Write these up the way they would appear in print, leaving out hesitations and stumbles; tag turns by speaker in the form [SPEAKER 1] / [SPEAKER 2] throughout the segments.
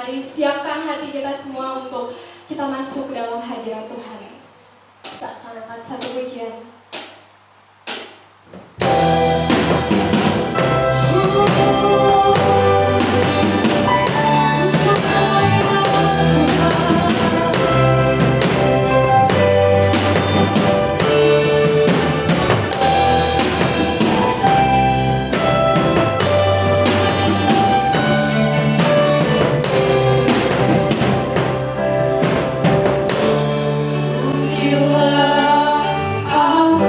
[SPEAKER 1] Mari siapkan hati kita semua untuk kita masuk ke dalam hadirat Tuhan. Kita akan angkat satu pujian.
[SPEAKER 2] You are our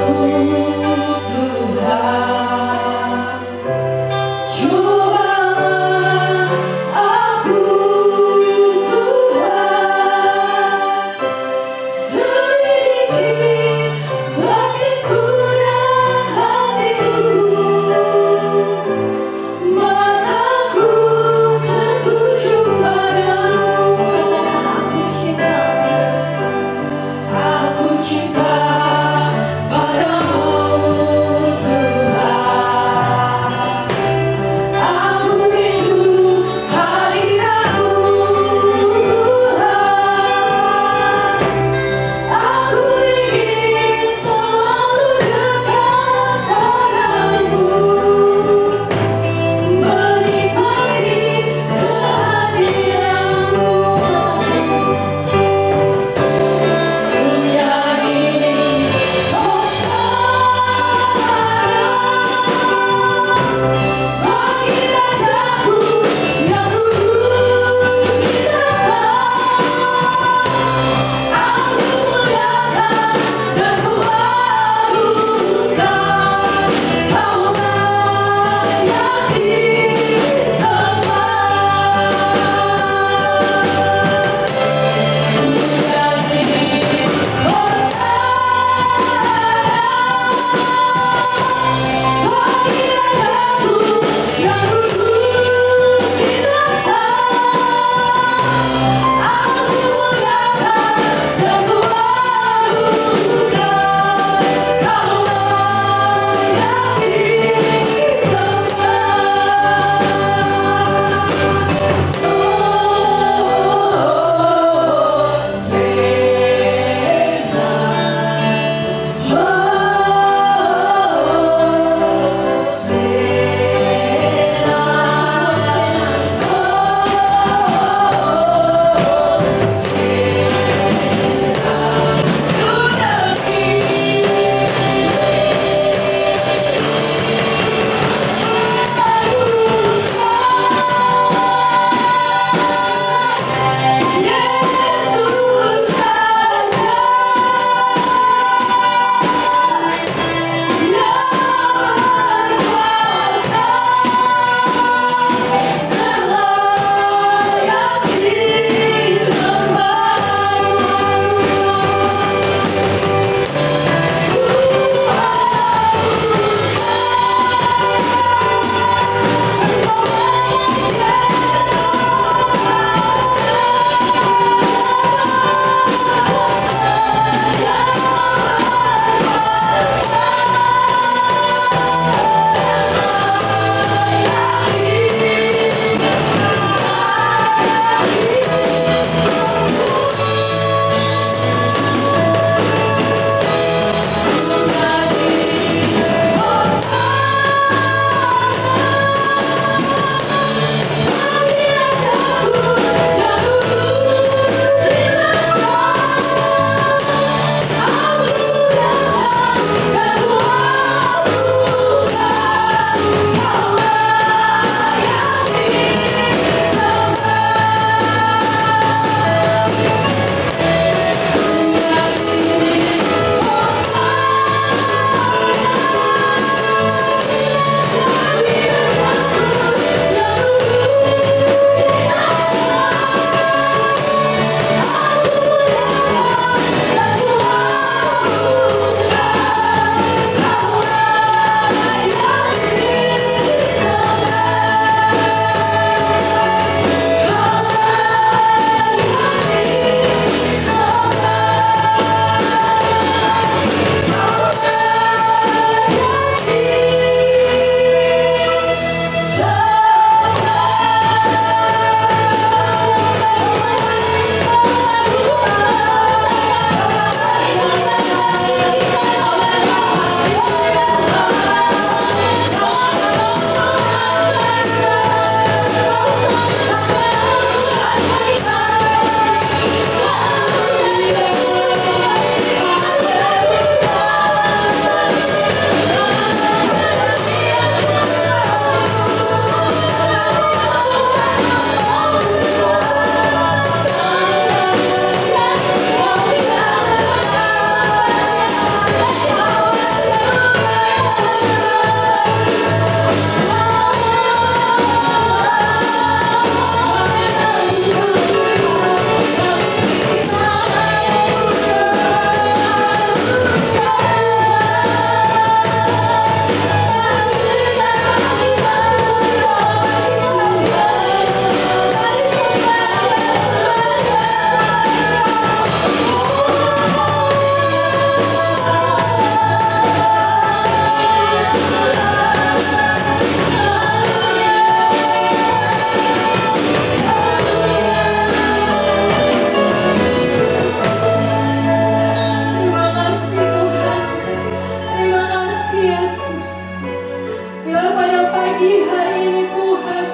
[SPEAKER 1] pagi hari ini Tuhan,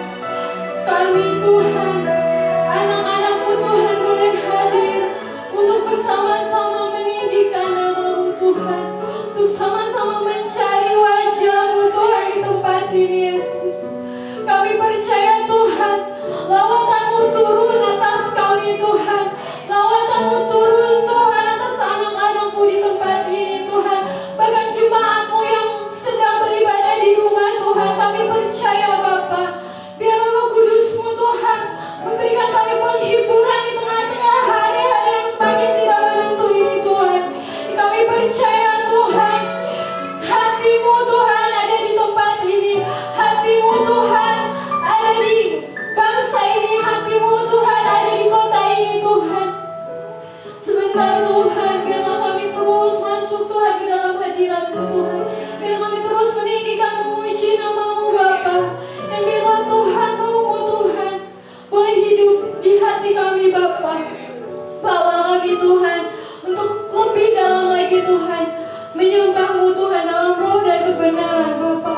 [SPEAKER 1] kami Tuhan, anak-anakmu Tuhan boleh hadir untuk bersama-sama meninggikan nama-Mu Tuhan, untuk sama-sama mencari wajah-Mu Tuhan di tempat ini Yesus. Kami percaya Tuhan, lawatan-Mu turun atas kami Tuhan, lawatan-Mu turun Tuhan atas anak-anak-Mu di tempat ini Tuhan, bahkan jemaat-Mu yang sedang beribadah di rumah Tuhan. Kami percaya Bapa, biar Roh Kudus-Mu Tuhan memberikan kami penghiburan di tengah-tengah hari-hari yang semakin tidak menentu ini Tuhan. Kami percaya Tuhan, hati-Mu Tuhan ada di tempat ini, hati-Mu Tuhan ada di bangsa ini, hati-Mu Tuhan ada di kota ini Tuhan. Sebentar Tuhan, biarlah kami terus masuk Tuhan di dalam hadirat-Mu Tuhan, biarlah kami terus meninggikan memuji nama-Mu Bapa, dan biarlah Tuhan Roh-Mu Tuhan boleh hidup di hati kami Bapa. Bawa kami Tuhan untuk lebih dalam lagi Tuhan menyembah-Mu Tuhan dalam roh dan kebenaran Bapa.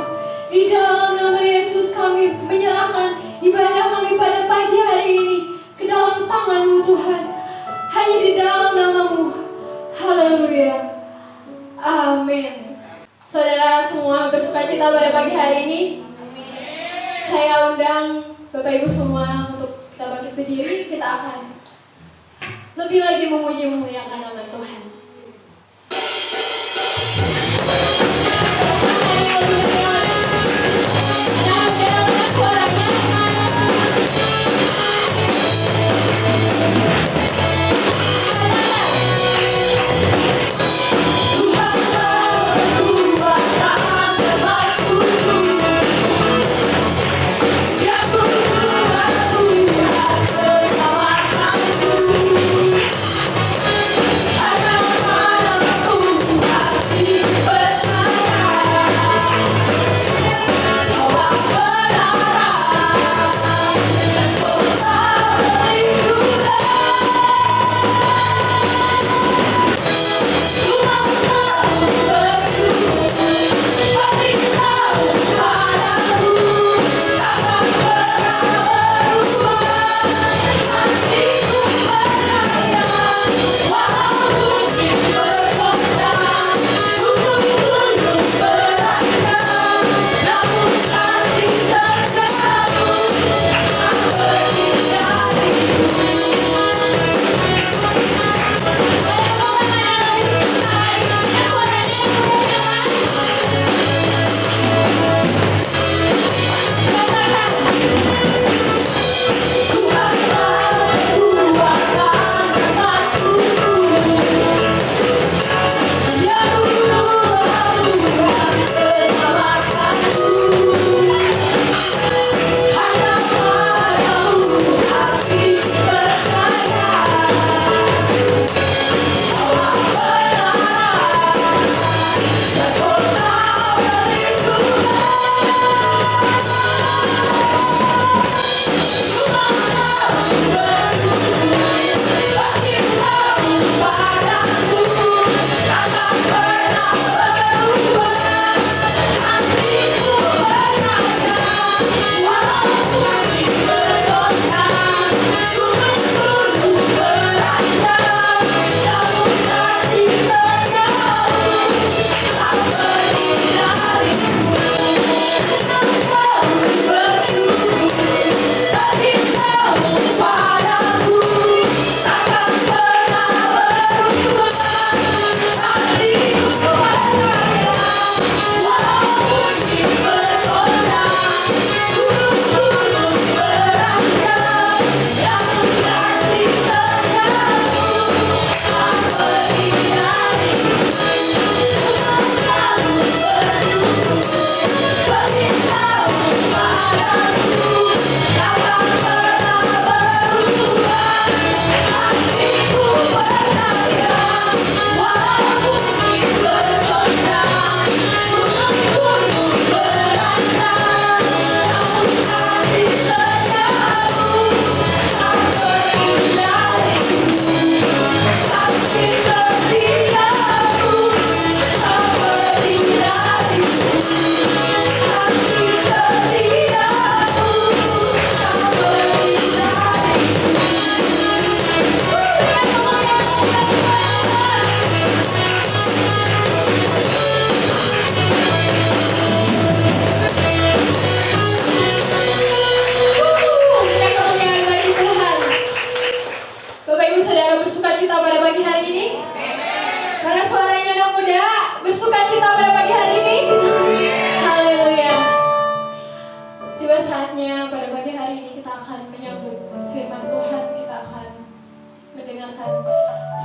[SPEAKER 1] Di dalam nama Yesus kami menyerahkan ibadah kami pada pagi hari ini ke dalam tangan-Mu Tuhan, hanya di dalam nama-Mu. Haleluya, amin. Saudara semua bersukacita pada pagi hari ini. Saya undang Bapak Ibu semua untuk kita bangkit berdiri. Kita akan lebih lagi memuji memuliakan nama Tuhan. Haleluya. Dalam suaranya.
[SPEAKER 2] Bersamakanku, harap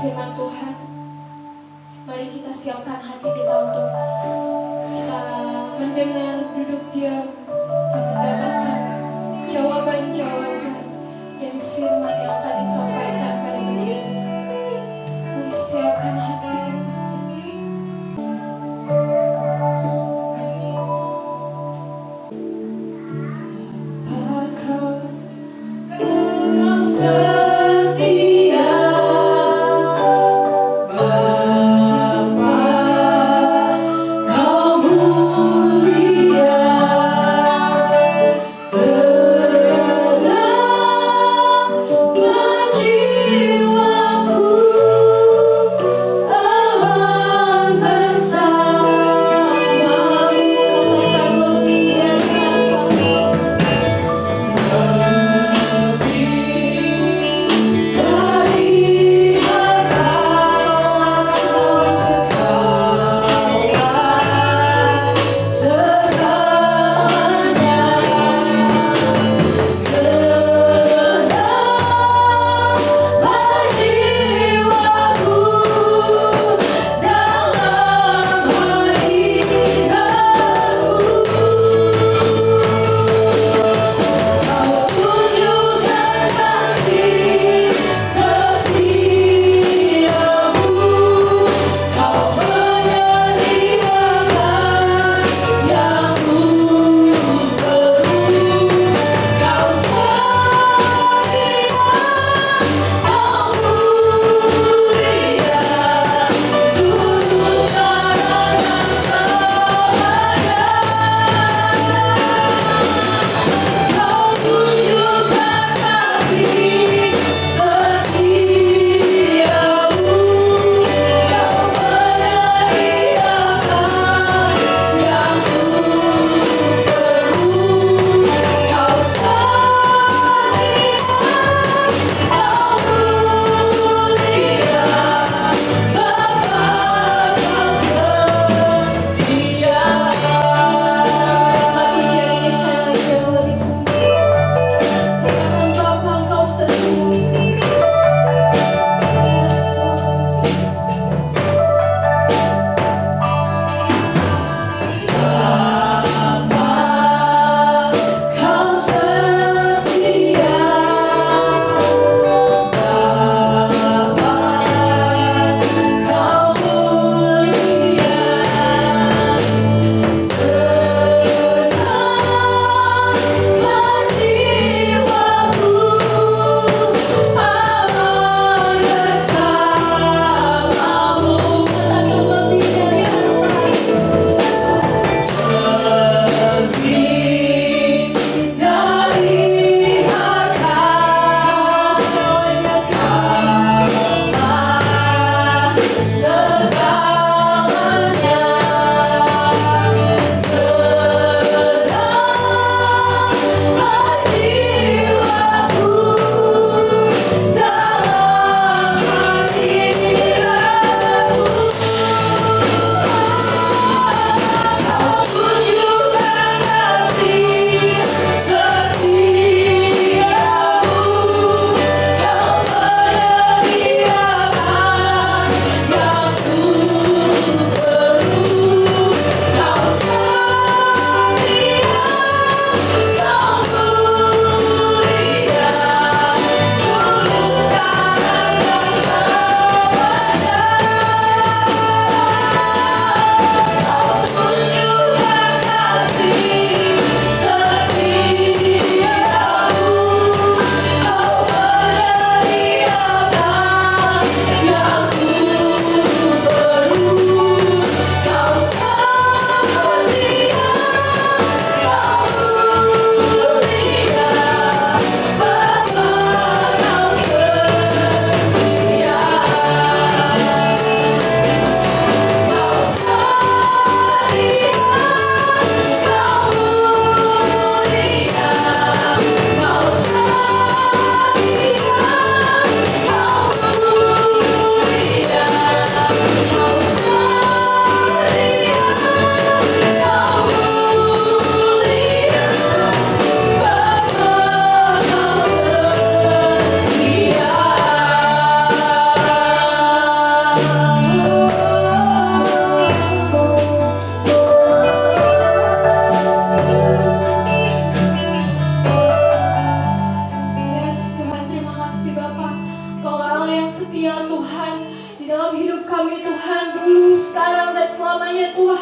[SPEAKER 1] firman Tuhan. Mari kita siapkan hati kita untuk kita mendengar, duduk diam, dan mendapatkan jawaban-jawaban dari firman yang akan disampaikan pada pagi ini. Mari siapkan hati.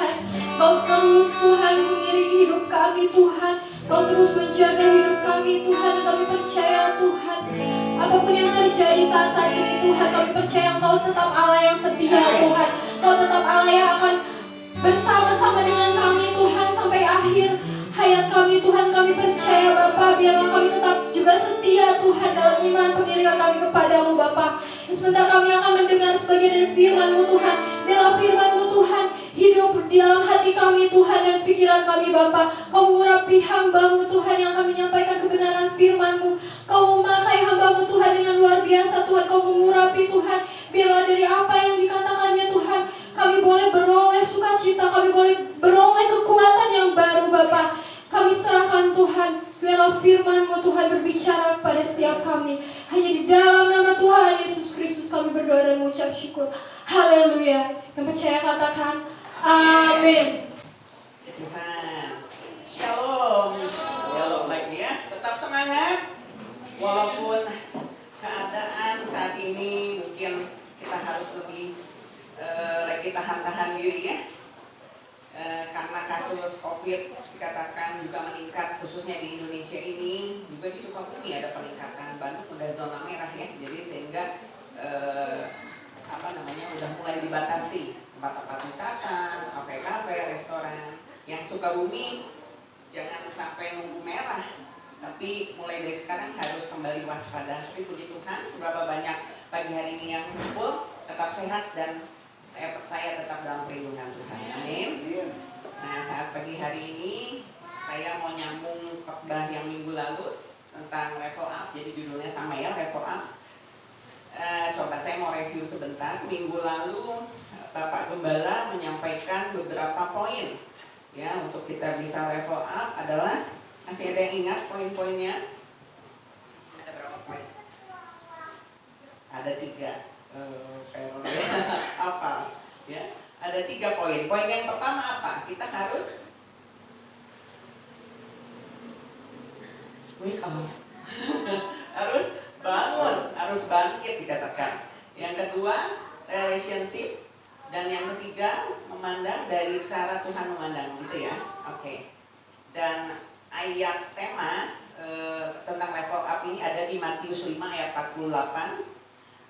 [SPEAKER 1] Tuhan. Kau terus Tuhan mengiringi hidup kami Tuhan. Kau terus menjaga hidup kami Tuhan. Kami percaya Tuhan, apapun yang terjadi saat-saat ini Tuhan, kami percaya Engkau tetap Allah yang setia Tuhan. Kau tetap Allah yang akan bersama-sama dengan kami Tuhan sampai akhir hayat kami Tuhan. Kami percaya Bapa, biarlah kami tetap juga setia Tuhan dalam iman pengiringan kami kepadamu Bapa. Dan sebentar kami akan mendengar sebagian dari firman-Mu Tuhan. Biarlah firman-Mu Tuhan hidup di dalam hati kami Tuhan dan pikiran kami Bapa. Kau mengurapi hamba-Mu Tuhan yang akan menyampaikan kebenaran firman-Mu. Kau memakai hamba-Mu Tuhan dengan luar biasa Tuhan. Kau mengurapi Tuhan. Biarlah dari apa yang dikatakannya Tuhan, kami boleh beroleh sukacita, kami boleh beroleh kekuatan yang baru Bapa. Kami serahkan Tuhan, biarlah firman-Mu Tuhan berbicara pada setiap kami. Hanya di dalam nama Tuhan Yesus Kristus kami berdoa dan mengucap syukur. Haleluya. Yang percaya katakan amin.
[SPEAKER 2] Tuhan, shalom, shalom lagi ya. Tetap semangat, walaupun keadaan saat ini mungkin kita harus lebih lagi tahan-tahan diri ya. Karena kasus COVID dikatakan juga meningkat, khususnya di Indonesia ini, juga di Sukabumi ada peningkatan. Bandung udah zona merah ya, jadi sehingga udah mulai dibatasi tempat-tempat wisata, kafe-kafe, restoran. Yang Sukabumi jangan sampai nunggu merah, tapi mulai dari sekarang harus kembali waspada. Tapi puji Tuhan, seberapa banyak pagi hari ini yang kumpul, tetap sehat dan saya percaya tetap dalam perlindungan Tuhan. Amin. Nah, saat pagi hari ini saya mau nyambung khotbah yang minggu lalu tentang level up. Jadi judulnya sama ya, level up. Coba saya mau review sebentar. Minggu lalu Bapak Gembala menyampaikan beberapa poin ya untuk kita bisa level up adalah, masih ada yang ingat poin-poinnya? Ada berapa poin? Ada 3. Apa ya, ada 3 poin. Poin yang pertama apa? Kita harus wake up. Harus bangun, harus bangkit dikatakan. Yang kedua, relationship. Dan yang ketiga, memandang dari cara Tuhan memandang, gitu ya. Oke. Dan ayat tema tentang level up ini ada di Matius 5 ayat 48.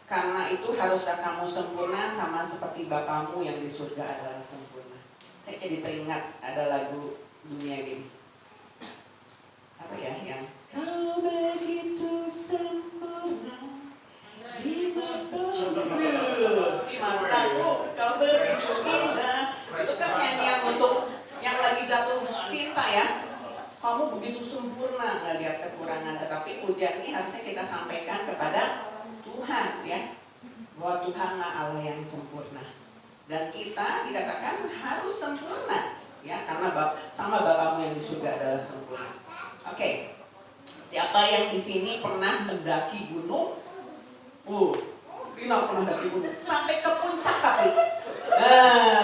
[SPEAKER 2] Karena itu haruslah kamu sempurna sama seperti Bapamu yang di surga adalah sempurna. Saya jadi teringat ada lagu dunia gini. Apa ya yang kau begitu sempurna di mataku, kau begitu indah. Itu kan nyanyian untuk yang lagi jatuh cinta ya. Kamu begitu sempurna, nggak lihat kekurangan. Tetapi pujian ini harusnya kita sampaikan kepada Tuhan ya, bahwa Tuhanlah Allah yang sempurna dan kita dikatakan harus sempurna ya, karena sama Bapamu yang di surga adalah sempurna. Oke. Siapa yang di sini pernah mendaki gunung? Rina pernah daki gunung sampai ke puncak tapi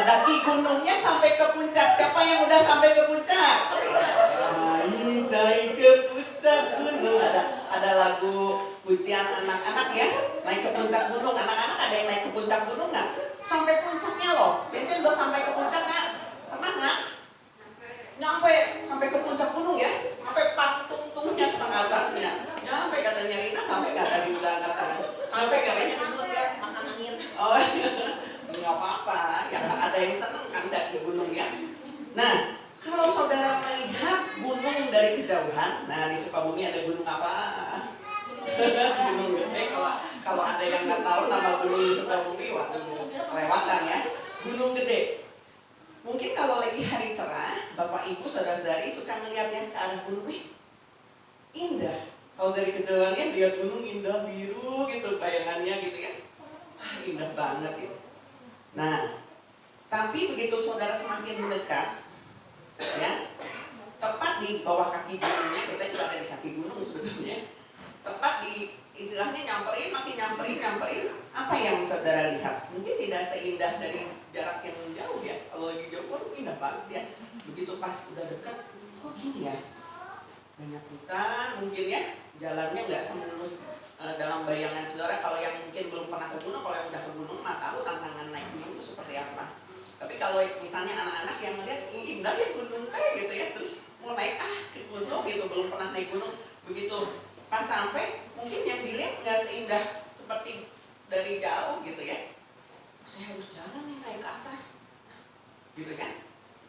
[SPEAKER 2] daki gunungnya sampai ke puncak. Siapa yang udah sampai ke puncak? Naik ke puncak gunung. Ada lagu pujian anak-anak ya, naik ke puncak gunung. Anak-anak ada yang naik ke puncak gunung nggak? Sampai puncaknya loh. Cincin udah sampai ke puncak nggak? Pernah nggak? Nyampe sampai ke puncak gunung ya, sampai patung-tungnya ke atasnya. Nyampe katanya Rina, sampai nggak tadi udah angkat tangan? Sampai katanya
[SPEAKER 3] duduk ya, makan angin.
[SPEAKER 2] Oh iya, nggak apa-apa. Ya kan ada yang seneng kan daki gunung ya. Nah, kalau saudara melihat gunung dari kejauhan, nah di Sukabumi ada gunung apa? Gunung Gede. Kalau ada yang nggak tahu nama gunung di Sukabumi, waduh, kelewatan ya. Gunung Gede. Mungkin kalau lagi hari cerah, Bapak Ibu saudara-saudari suka melihatnya ke arah gunung, indah. Kalau dari kejauhannya lihat gunung indah, biru gitu bayangannya gitu ya. Indah banget gitu. Nah, tapi begitu saudara semakin mendekat, ya, tepat di bawah kaki gunungnya, kita juga ada di kaki gunung sebetulnya. Tepat di istilahnya nyamperin, makin nyamperin, apa yang saudara lihat? Mungkin tidak seindah dari jarak yang jauh ya. Kalau lagi jauh kan indah banget ya. Begitu pas udah dekat, kok gini ya? Banyak hutan mungkin ya, jalannya nggak semulus dalam bayangan saudara. Kalau yang mungkin belum pernah ke gunung, kalau yang udah ke gunung mah tahu tantangan naik gunung itu seperti apa. Tapi kalau misalnya anak-anak yang melihat ini indah ya gunung teh gitu ya, terus mau naik ke gunung gitu, belum pernah naik gunung, begitu pas sampai mungkin yang dilihat nggak seindah seperti dari jauh gitu ya. Saya harus jalan nih naik ke atas, gitu kan?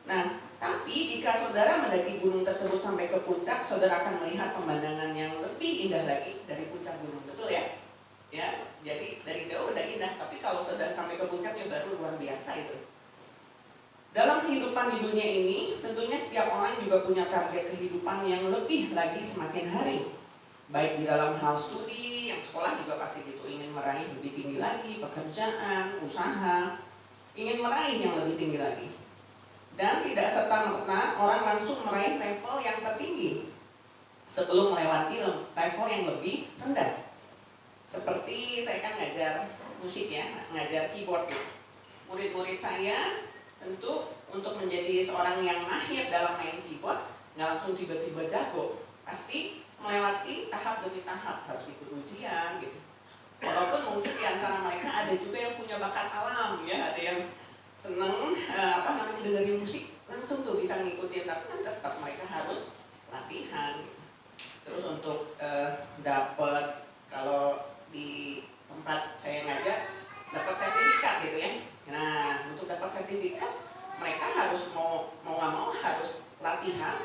[SPEAKER 2] Nah, tapi jika saudara mendaki gunung tersebut sampai ke puncak, saudara akan melihat pemandangan yang lebih indah lagi dari puncak gunung, betul ya? Ya, jadi dari jauh udah indah, tapi kalau saudara sampai ke puncaknya baru luar biasa itu. Dalam kehidupan di dunia ini, tentunya setiap orang juga punya target kehidupan yang lebih lagi semakin hari. Baik di dalam hal studi, yang sekolah juga pasti gitu, ingin meraih lebih tinggi lagi, pekerjaan, usaha, ingin meraih yang lebih tinggi lagi. Dan tidak serta-merta orang langsung meraih level yang tertinggi sebelum melewati level yang lebih rendah. Seperti saya kan ngajar musik ya, ngajar keyboard ya. Murid-murid saya tentu untuk menjadi seorang yang mahir dalam main keyboard nggak langsung tiba-tiba jago, pasti melewati tahap demi tahap, harus ikut ujian gitu. Walaupun mungkin di antara mereka ada juga yang punya bakat alam ya, ada yang seneng dengerin musik langsung tuh bisa ngikutin, tapi kan tetap mereka harus latihan gitu. Terus untuk dapat, kalau di tempat saya ngajar dapat sertifikat gitu ya. Nah, untuk dapat sertifikat mereka harus mau nggak mau harus latihan,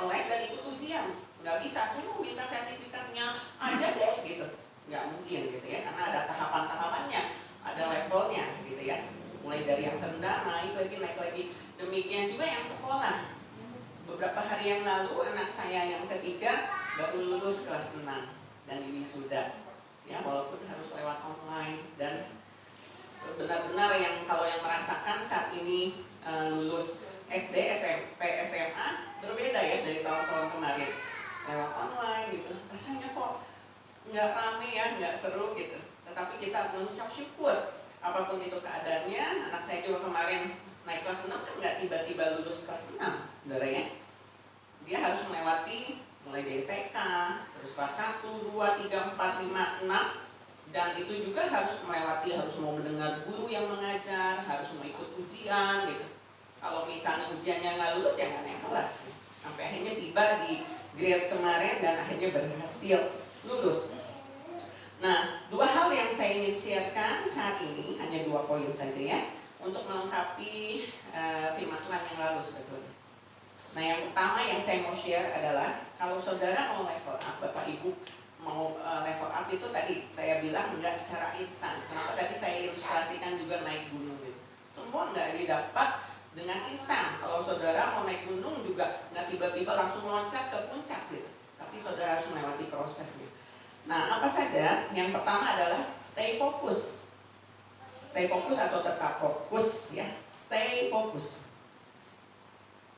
[SPEAKER 2] les dan ikut ujian. Nggak bisa saya mau minta sertifikatnya aja deh gitu, nggak mungkin gitu ya, karena ada tahapan-tahapannya, ada levelnya gitu ya. Mulai dari yang terendah naik lagi. Demikian juga yang sekolah. Beberapa hari yang lalu anak saya yang ketiga baru lulus kelas 6 dan ini sudah ya, walaupun harus lewat online. Dan benar-benar yang kalau yang merasakan saat ini lulus SD, SMP, SMA berbeda ya dari tahun-tahun kemarin, lewat online gitu. Rasanya kok nggak rame ya, nggak seru gitu. Tetapi kita mengucap syukur apapun itu keadaannya. Anak saya juga kemarin naik kelas 6 kan nggak tiba-tiba lulus kelas 6, saudara ya. Dia harus melewati mulai dari TK, terus kelas 1, 2, 3, 4, 5, 6. Dan itu juga harus melewati, harus mau mendengar guru yang mengajar, harus mau ikut ujian gitu. Kalau misalnya ujiannya nggak lulus ya nggak naik kelas. Sampai akhirnya tiba di grade kemarin dan akhirnya berhasil lulus. Nah, dua hal yang saya ingin sharekan saat ini, hanya 2 poin saja ya, untuk melengkapi firman Tuhan yang lalu sebetulnya. Nah, yang pertama yang saya mau share adalah kalau saudara mau level up, Bapak Ibu mau level up itu tadi saya bilang nggak secara instan. Kenapa tadi saya ilustrasikan juga naik gunung gitu. Semua nggak didapat dengan instan. Kalau saudara mau naik gunung juga nggak tiba-tiba langsung loncat ke puncak gitu. Tapi saudara harus melewati prosesnya. Nah, apa saja? Yang pertama adalah stay fokus. Stay fokus atau tetap fokus ya. Stay fokus.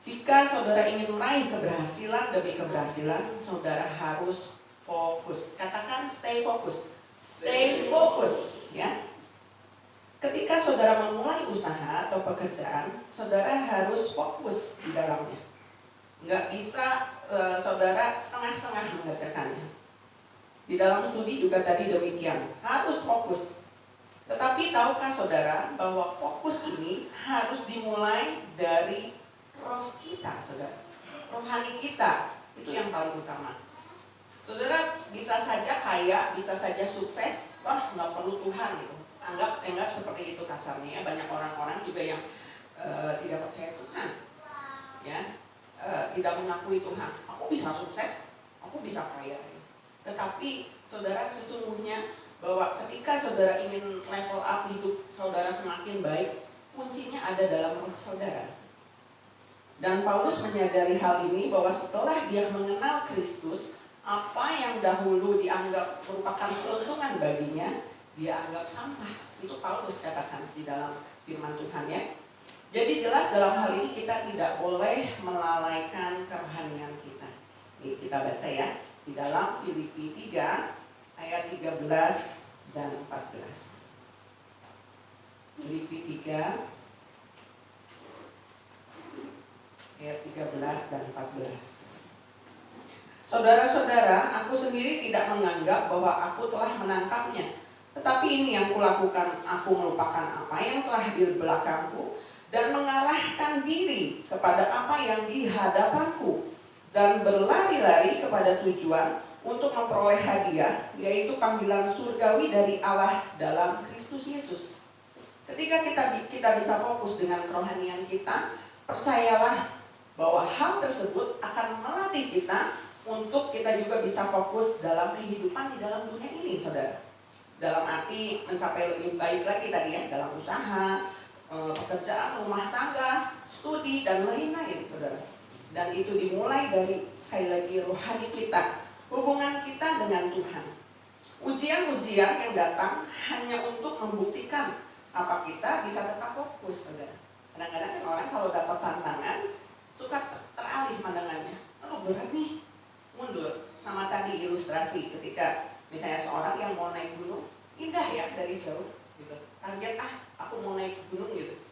[SPEAKER 2] Jika saudara ingin meraih keberhasilan demi keberhasilan, saudara harus fokus. Katakan stay fokus. Stay fokus ya. Ketika saudara memulai usaha atau pekerjaan, saudara harus fokus di dalamnya. Nggak bisa saudara setengah-setengah mengerjakannya. Di dalam studi juga tadi demikian, harus fokus. Tetapi tahukah saudara bahwa fokus ini harus dimulai dari roh kita, saudara. Rohani kita, itu yang paling utama. Saudara bisa saja kaya, bisa saja sukses, wah nggak perlu Tuhan gitu. Anggap seperti itu kasarnya ya. Banyak orang-orang juga yang tidak percaya Tuhan, ya, tidak mengakui Tuhan. Aku bisa sukses, aku bisa kaya. Tetapi saudara, sesungguhnya bahwa ketika saudara ingin level up hidup saudara semakin baik, kuncinya ada dalam roh saudara. Dan Paulus menyadari hal ini bahwa setelah dia mengenal Kristus, apa yang dahulu dianggap merupakan keuntungan baginya, dia anggap sampah. Itu Paulus katakan di dalam firman Tuhan ya. Jadi jelas dalam hal ini kita tidak boleh melalaikan kerohanian kita. Ini kita baca ya. Di dalam Filipi 3 ayat 13 dan 14. Filipi 3 ayat 13 dan 14. Saudara-saudara, aku sendiri tidak menganggap bahwa aku telah menangkapnya. Tetapi ini yang kulakukan, aku melupakan apa yang telah di belakangku dan mengarahkan diri kepada apa yang di hadapanku, dan berlari-lari kepada tujuan untuk memperoleh hadiah, yaitu panggilan surgawi dari Allah dalam Kristus Yesus. Ketika kita bisa fokus dengan kerohanian kita, percayalah bahwa hal tersebut akan melatih kita untuk kita juga bisa fokus dalam kehidupan di dalam dunia ini, saudara. Dalam arti mencapai lebih baik lagi tadi ya, dalam usaha, pekerjaan, rumah tangga, studi, dan lain-lain, saudara. Dan itu dimulai dari, sekali lagi, rohani kita, hubungan kita dengan Tuhan. Ujian-ujian yang datang hanya untuk membuktikan apa kita bisa tetap fokus, saudara. Kadang-kadang kan orang kalau dapat tantangan suka teralih pandangannya. Oh, berat nih, mundur. Sama tadi ilustrasi ketika misalnya seorang yang mau naik gunung, indah ya dari jauh gitu. Target, aku mau naik gunung gitu.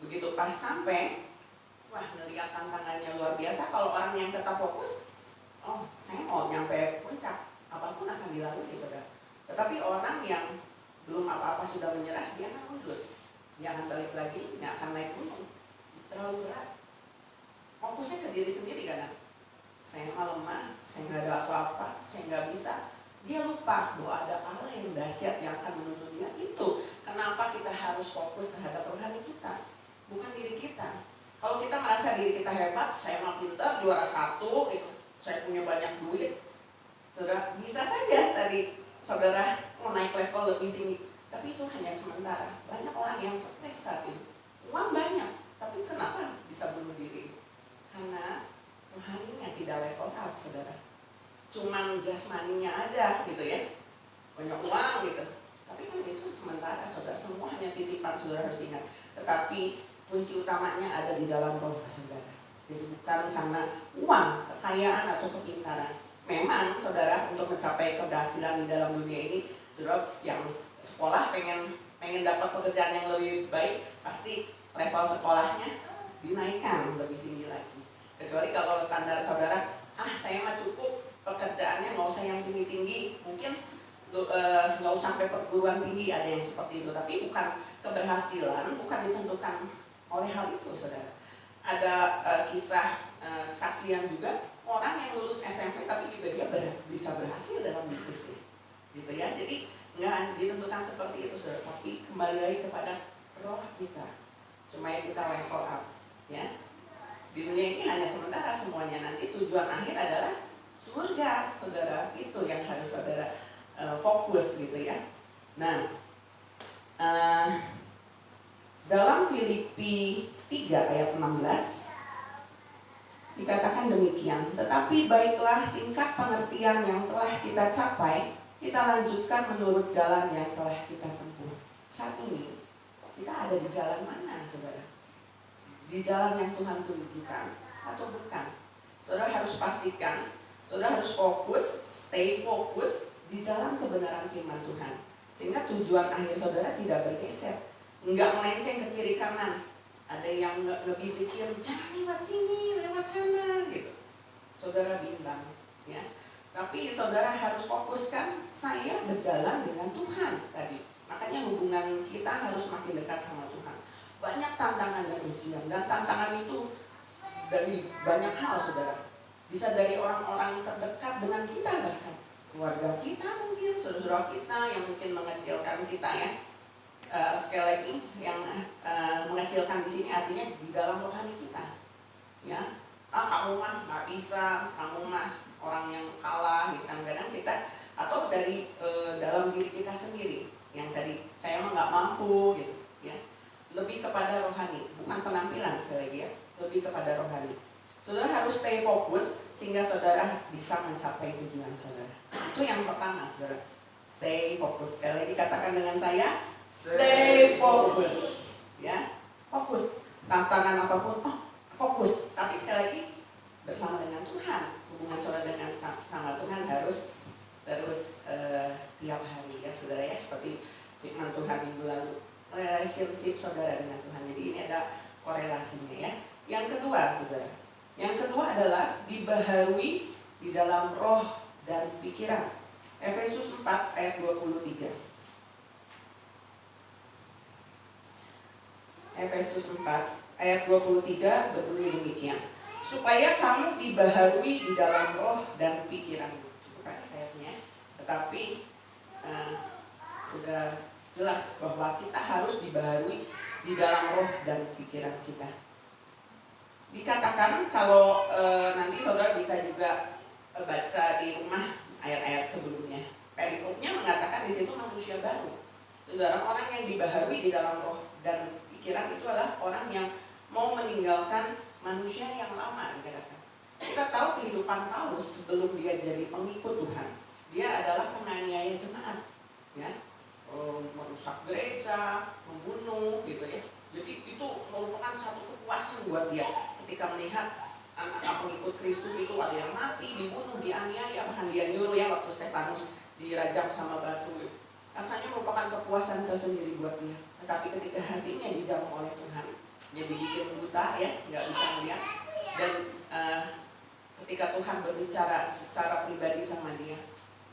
[SPEAKER 2] Begitu pas sampai, wah, melihat tantangannya luar biasa. Kalau orang yang tetap fokus, oh, saya mau nyampe puncak, apapun akan dilalui, saudara. Tetapi orang yang belum apa-apa sudah menyerah, dia akan mundur, dia akan balik lagi, dia akan naik gunung. Terlalu berat. Fokusnya ke diri sendiri kadang. Saya mah lemah, saya nggak ada apa-apa, saya nggak bisa. Dia lupa bahwa ada Allah yang dahsyat yang akan menuntun dia. Itu kenapa kita harus fokus terhadap rohani kita, bukan diri kita. Kalau kita merasa diri kita hebat, saya mah pintar, juara 1 gitu, saya punya banyak duit, saudara, bisa saja tadi saudara mau naik level lebih tinggi, tapi itu hanya sementara. Banyak orang yang stres saat ini, uang banyak, tapi kenapa bisa bunuh diri? Karena rohaninya tidak level up, saudara. Cuman jasmaninya aja gitu ya, banyak uang gitu, tapi kan itu sementara, saudara. Semua hanya titipan, saudara harus ingat. Tetapi kunci utamanya ada di dalam roh, saudara. Jadi bukan karena uang, kekayaan, atau kepintaran. Memang, saudara, untuk mencapai keberhasilan di dalam dunia ini, saudara yang sekolah pengen dapat pekerjaan yang lebih baik, pasti level sekolahnya dinaikkan lebih tinggi lagi. Kecuali kalau standar saudara, saya mah cukup pekerjaannya nggak usah yang tinggi-tinggi, mungkin nggak usah sampai perguruan tinggi, ada yang seperti itu. Tapi bukan keberhasilan, bukan ditentukan oleh hal itu, saudara. Ada kisah kesaksian juga, orang yang lulus SMP tapi juga dia bisa berhasil dalam bisnisnya, gitu ya. Jadi nggak ditentukan seperti itu, saudara. Tapi kembali lagi kepada roh kita, supaya kita level up, ya. Di dunia ini hanya sementara semuanya, nanti tujuan akhir adalah surga, saudara. Itu yang harus saudara fokus, gitu ya. Nah, dalam Filipi 3 ayat 16 dikatakan demikian, tetapi baiklah tingkat pengertian yang telah kita capai, kita lanjutkan menurut jalan yang telah kita tempuh. Saat ini kita ada di jalan mana, saudara? Di jalan yang Tuhan tunjukkan atau bukan? Saudara harus pastikan, saudara harus fokus, stay fokus di jalan kebenaran firman Tuhan, sehingga tujuan akhir saudara tidak bergeser, nggak melenceng ke kiri kanan. Ada yang ngebisikin, jangan lewat sini, lewat sana, gitu. Saudara bimbang, ya. Tapi saudara harus fokuskan, saya berjalan dengan Tuhan tadi. Makanya hubungan kita harus makin dekat sama Tuhan. Banyak tantangan dan ujian, dan tantangan itu dari banyak hal, saudara. Bisa dari orang-orang terdekat dengan kita, bahkan keluarga kita mungkin, saudara-saudara kita yang mungkin mengecilkan kita, ya. Sekali lagi, yang mengecilkan di sini artinya di dalam rohani kita, ya. Kamu mah nggak bisa, kamu mah orang yang kalah, gitu. Kadang-kadang kita, atau dari dalam diri kita sendiri, yang tadi saya mah nggak mampu, gitu, ya. Lebih kepada rohani, bukan penampilan, sekali lagi ya, lebih kepada rohani. Saudara harus stay fokus sehingga saudara bisa mencapai tujuan saudara. Itu yang pertama, saudara. Stay fokus. Sekali lagi katakan dengan saya, stay fokus. Ya, fokus. Tantangan apapun, fokus. Tapi sekali lagi bersama dengan Tuhan. Hubungan saudara dengan sama Tuhan harus terus tiap hari, ya, saudara, ya, seperti firman Tuhan minggu lalu. Relationship saudara dengan Tuhan. Jadi ini ada korelasinya, ya. Yang kedua, saudara, yang kedua adalah dibaharui di dalam roh dan pikiran. Efesus 4 ayat 23. Efesus 4 ayat 23 berbunyi demikian. Supaya kamu dibaharui di dalam roh dan pikiran. Cukup kan ayatnya. Tetapi udah jelas bahwa kita harus dibaharui di dalam roh dan pikiran kita. Dikatakan kalau nanti saudara bisa juga baca di rumah ayat-ayat sebelumnya. Perikopnya mengatakan di situ manusia baru. Saudara, orang yang dibaharui di dalam roh dan pikiran itu adalah orang yang mau meninggalkan manusia yang lama dikatakan. Kita tahu kehidupan Paulus sebelum dia jadi pengikut Tuhan. Dia adalah penganiaya jemaat, ya, merusak gereja, membunuh, gitu ya. Jadi itu merupakan satu kepuasan buat dia ketika melihat anak-anak pengikut Kristus itu ada yang mati, dibunuh, dianiaya, bahkan dia nyuruh ya waktu Stefanus dirajam sama batu. Rasanya merupakan kepuasan tersendiri buat dia. Tetapi ketika hatinya dijamah oleh Tuhan, dia dibikin buta ya, nggak bisa melihat. Dan ketika Tuhan berbicara secara pribadi sama dia,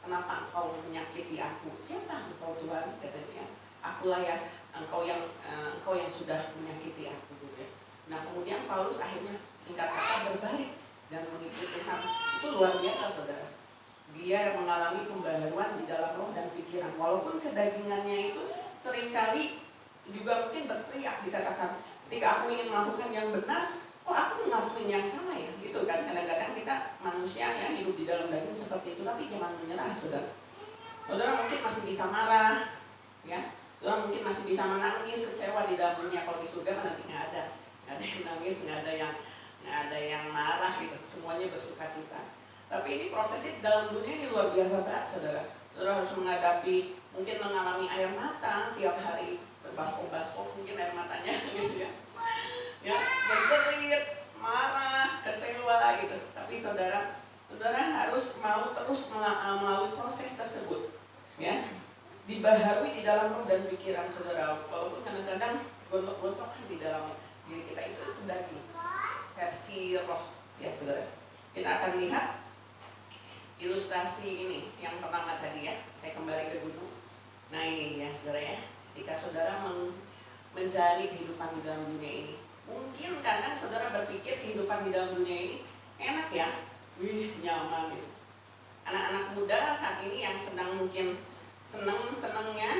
[SPEAKER 2] kenapa engkau menyakiti aku? Siapa engkau Tuhan? Katanya, akulah ya engkau yang sudah menyakiti aku. Gitu ya. Nah kemudian Paulus akhirnya singkat kata berbalik dan mengikuti Tuhan. Itu luar biasa saudara. Dia mengalami pembaharuan di dalam roh dan pikiran. Walaupun kedagingannya itu seringkali juga mungkin berteriak, dikatakan ketika aku ingin melakukan yang benar, kok aku ngelakuin yang salah ya? Gitu kan, kadang-kadang kita manusia yang hidup di dalam daging seperti itu, tapi jangan menyerah saudara. Saudara mungkin masih bisa marah, ya. Saudara mungkin masih bisa menangis, kecewa di dalam dunia. Kalau di surga nanti nggak ada yang nangis, nggak ada yang marah gitu. Semuanya bersuka cita. Tapi ini prosesnya dalam dunia ini luar biasa berat saudara. Saudara harus menghadapi, mungkin mengalami air mata tiap hari, berbaskop-baskop mungkin air matanya gitu ya. Ya, bercerit, marah, kecewa gitu. Tapi saudara harus mau terus melalui proses tersebut. Ya, dibaharui di dalam roh dan pikiran saudara. Walaupun kadang-kadang gontok-gontokan di dalam diri kita itu daging. Versi roh ya saudara. Kita akan lihat ilustrasi ini yang pertama tadi ya. Saya kembali ke gunung. Nah ini ya saudara ya. Ketika saudara menjalani kehidupan di dalam dunia ini, mungkin kadang saudara berpikir kehidupan di dalam dunia ini enak ya, nyaman gitu. Anak-anak muda saat ini yang sedang mungkin senengnya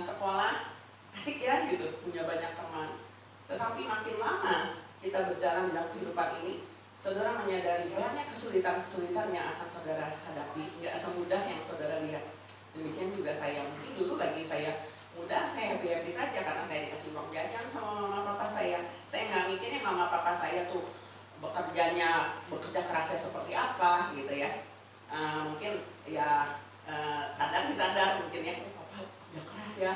[SPEAKER 2] sekolah, asik ya gitu, punya banyak teman. Tetapi makin lama kita berjalan dalam kehidupan ini, saudara menyadari banyak kesulitan-kesulitan yang akan saudara hadapi, nggak semudah yang saudara lihat. Demikian juga saya, mungkin dulu lagi saya muda, saya happy-happy saja karena saya dikasih uang jajan sama mama papa saya. Saya nggak mikirin mama papa saya tuh bekerja kerasnya seperti apa gitu ya. Mungkin ya sadar mungkin ya, papa kerja keras ya,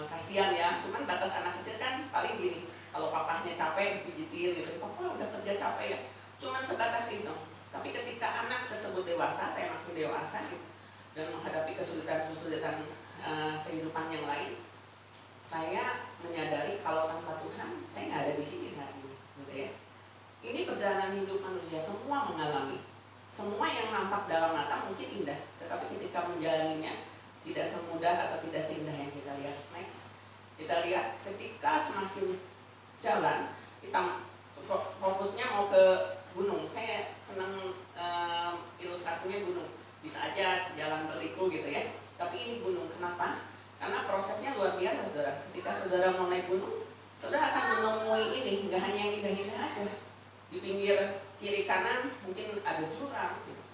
[SPEAKER 2] kasihan ya. Cuman batas anak kecil kan paling gini, kalau papahnya capek dipijitin gitu, papa udah kerja capek ya. Cuman sebatas itu. Tapi ketika anak tersebut dewasa, saya makin dewasa gitu, dan menghadapi kesulitan-kesulitan kehidupan yang lain, saya menyadari kalau tanpa Tuhan saya nggak ada di sini saat ini, gitu ya. Ini perjalanan hidup manusia, semua mengalami, semua yang nampak dalam mata mungkin indah, tetapi ketika menjalaninya tidak semudah atau tidak seindah yang kita lihat. Next, kita lihat ketika semakin jalan, kita fokusnya mau ke gunung. Saya senang ilustrasinya gunung, bisa aja jalan berliku gitu ya. Tapi ini gunung, kenapa? Karena prosesnya luar biasa saudara. Ketika saudara mau naik gunung, saudara akan menemui ini, nggak hanya yang indah-indah aja. Di pinggir kiri kanan mungkin ada jurang gitu.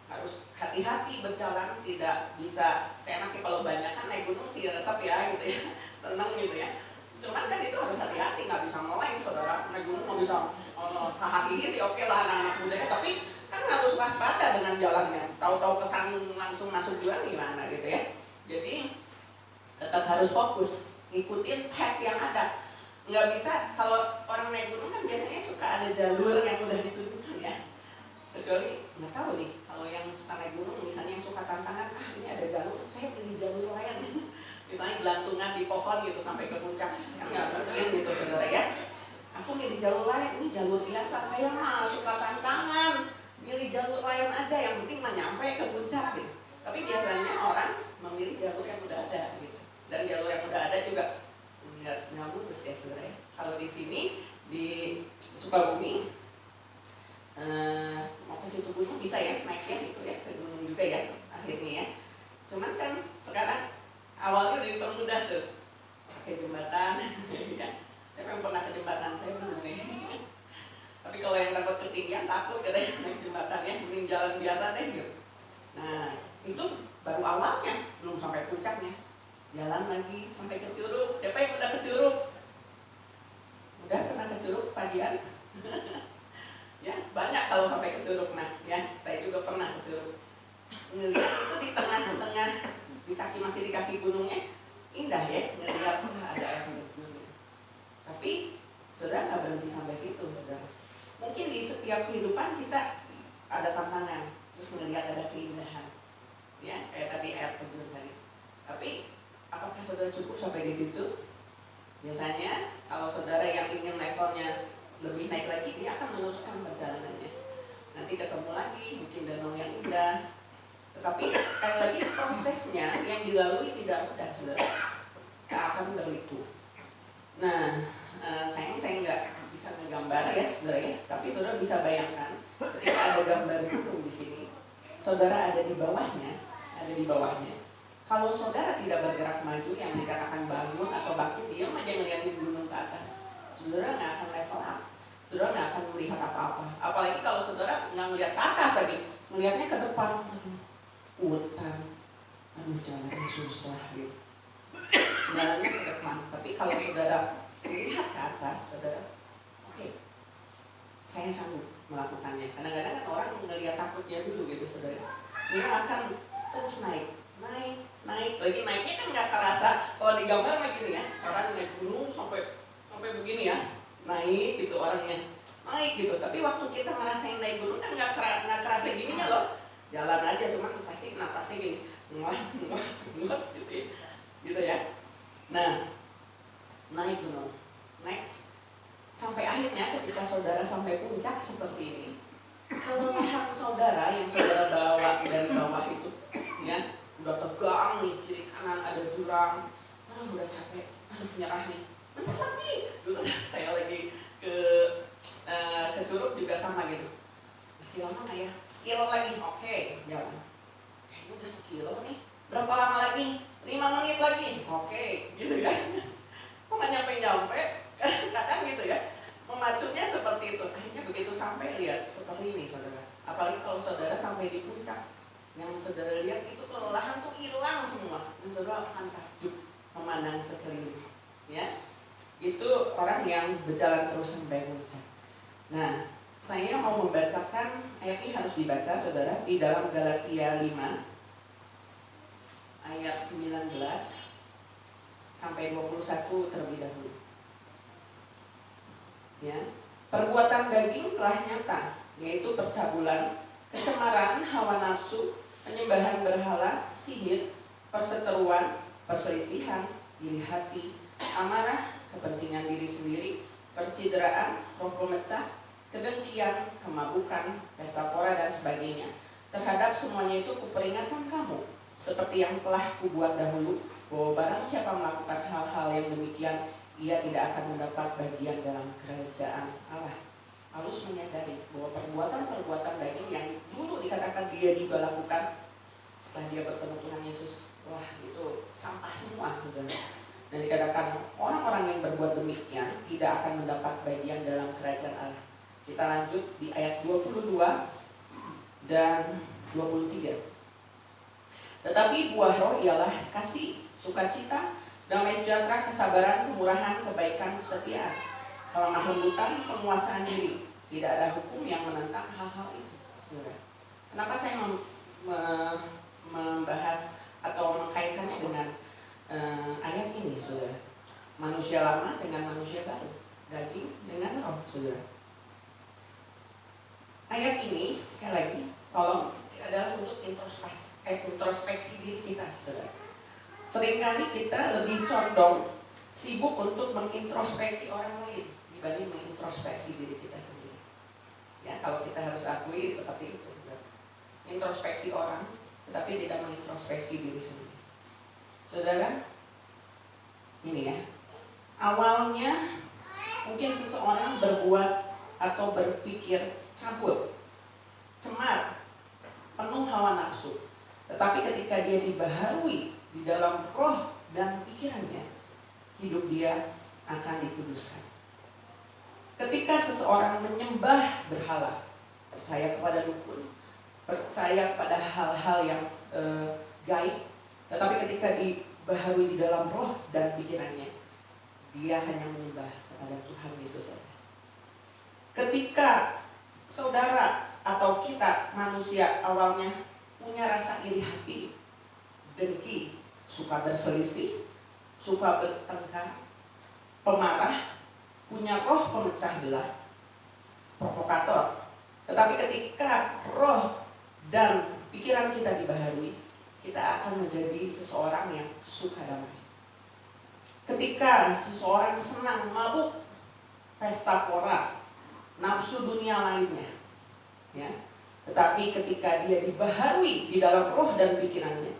[SPEAKER 2] Harus hati-hati berjalan, tidak bisa seenaknya. Kalau banyak kan naik gunung sih resep ya gitu ya, seneng gitu ya. Cuman kan itu harus hati-hati, nggak bisa meleng saudara. Naik gunung nggak bisa hahaha sih oke lah anak-anak mudanya, tapi kan harus waspada dengan jalannya. Tahu-tahu kesan langsung masuk jurang gimana gitu ya. Jadi tetap harus fokus, ngikutin path yang ada. Nggak bisa, kalau orang naik gunung kan biasanya suka ada jalur yang udah ditentukan ya. Kecuali nggak tahu nih, kalau yang suka naik gunung misalnya yang suka tantangan, ini ada jalur, saya pilih jalur lain. Misalnya gelantungan di pohon gitu sampai ke puncak, kan nggak mungkin gitu saudara ya. Aku milih jalur lain, ini jalur biasa, saya mah suka tantangan, milih jalur lain aja, yang penting menyampe ke puncak gitu. Tapi biasanya orang memilih jalur yang udah ada gitu, dan jalur yang udah ada juga nggak mulus ya saudara ya. Kalau di sini di Sukabumi mau ke situ gunung bisa ya, naiknya itu ya ke gunung juga ya akhirnya ya. Cuman kan sekarang awalnya udah dipermudah tuh pakai jembatan ya. Saya memang pernah ke jembatan, saya belum nih. Tapi kalau yang takut ketinggian takut katanya naik jembatan ya, mending jalan biasa deh gitu. Nah itu baru awalnya, belum sampai puncaknya. Jalan lagi sampai ke Curug. Siapa yang udah ke Curug? Udah pernah ke Curug Padian? Ya banyak kalau sampai ke Curug. Nah ya saya juga pernah ke Curug. Ngelihat itu di tengah-tengah, di kaki, masih di kaki gunungnya, indah ya ngelihat ada air terjun. Tapi saudara nggak berhenti sampai situ, saudara. Mungkin di setiap kehidupan kita ada tantangan, terus ngelihat ada keindahan, ya kayak tadi air terjun tadi. Tapi apakah saudara cukup sampai di situ? Biasanya kalau saudara yang ingin levelnya lebih naik lagi, dia akan meneruskan perjalanannya. Nanti ketemu lagi, mungkin danau yang indah. Tetapi sekali lagi prosesnya yang dilalui tidak mudah, saudara. Akan berliku. Nah, saya nggak bisa menggambar ya, saudara ya. Tapi saudara bisa bayangkan ketika ada gambar gunung di sini, saudara ada di bawahnya, Kalau saudara tidak bergerak maju, yang dikatakan bangun atau bangkit, diam aja ngeliatin gunung ke atas, saudara nggak akan level up. Saudara nggak akan melihat apa-apa. Apalagi kalau saudara nggak melihat ke atas lagi, melihatnya ke depan, hutan, jalannya susah gitu. Jalannya ke depan. Tapi kalau saudara melihat ke atas, saudara, oke, saya sanggup melakukannya. Kadang-kadang kan orang melihat takutnya dulu gitu, saudara. Dia akan terus naik. Lagi naiknya kan nggak terasa. Kalau di gambar begini ya, orang naik gunung sampai begini ya, naik gitu orangnya, naik gitu. Tapi waktu kita ngerasain naik gunung kan nggak kerasa gininya loh. Jalan aja, cuman pasti napasnya gini, nguas gitu ya, Nah, naik gunung, next, sampai akhirnya ketika saudara sampai puncak seperti ini, kelelahan saudara yang saudara bawa dari bawah itu, ya, udah tegang nih, kiri kanan ada jurang, udah capek, nyerah nih. Bentar lagi, dulu saya lagi ke Curug juga sama gitu. Masih lama nggak ya? Sekilo lagi, oke, jalan. Kayaknya udah sekilo nih. Berapa lama lagi? 5 menit lagi, oke, gitu ya. Kok nggak nyampe? Kadang gitu ya. Memacunya seperti itu. Akhirnya begitu sampai lihat seperti ini, saudara. Apalagi kalau saudara sampai di puncak, yang saudara lihat itu kelelahan tuh hilang semua, dan saudara akan takjub memandang sekeliling. Ya, itu orang yang berjalan terus sampai puncak. Nah, saya mau membacakan ayat ini, harus dibaca saudara, di dalam Galatia 5 ayat 19 sampai 21 terlebih dahulu. Ya, perbuatan daging telah nyata, yaitu percabulan, kecemaran, hawa nafsu, penyembahan berhala, sihir, perseteruan, perselisihan, iri hati, amarah, kepentingan diri sendiri, percideraan, roh pemecah, kedengkian, kemabukan, pesta pora dan sebagainya. Terhadap semuanya itu kuperingatkan kamu, seperti yang telah kubuat dahulu, bahwa barang siapa melakukan hal-hal yang demikian, ia tidak akan mendapat bagian dalam kerajaan Allah. Harus menyadari bahwa perbuatan-perbuatan daging yang dulu dikatakan dia juga lakukan, setelah dia bertemu Tuhan Yesus, wah itu sampah semua, saudara. Dan dikatakan orang-orang yang berbuat demikian tidak akan mendapat bagian dalam kerajaan Allah. Kita lanjut di ayat 22 dan 23. Tetapi buah roh ialah kasih, sukacita, damai sejahtera, kesabaran, kemurahan, kebaikan, kesetiaan, kelemah lembutan, penguasaan diri. Tidak ada hukum yang menentang hal-hal itu, saudara. Kenapa saya membahas atau mengkaitkannya dengan ayat ini, saudara? Manusia lama dengan manusia baru, daging dengan roh, saudara. Ayat ini, sekali lagi, tolong, adalah untuk introspeksi diri kita, saudara. Seringkali kita lebih condong sibuk untuk mengintrospeksi orang lain dibanding mengintrospeksi diri kita sendiri. Ya, kalau kita harus akui seperti itu, saudara. Introspeksi orang, tetapi tidak mengintrospeksi diri sendiri. Saudara, ini ya, awalnya Mungkin seseorang berbuat atau berpikir cabul, cemar, penuh hawa nafsu. Tetapi ketika dia dibaharui di dalam roh dan pikirannya, hidup dia akan dikuduskan. Ketika seseorang menyembah berhala, percaya kepada dukun, percaya kepada hal-hal yang gaib, tetapi ketika dibaharui di dalam roh dan pikirannya, dia hanya menyembah kepada Tuhan Yesus saja. Ketika saudara atau kita manusia awalnya punya rasa iri hati, dengki, suka berselisih, suka bertengkar, pemarah, punya roh pemecah belah, provokator. Tetapi ketika roh dan pikiran kita dibaharui, kita akan menjadi seseorang yang suka damai. Ketika seseorang senang mabuk, pesta pora, nafsu dunia lainnya, ya. Tetapi ketika dia dibaharui di dalam roh dan pikirannya,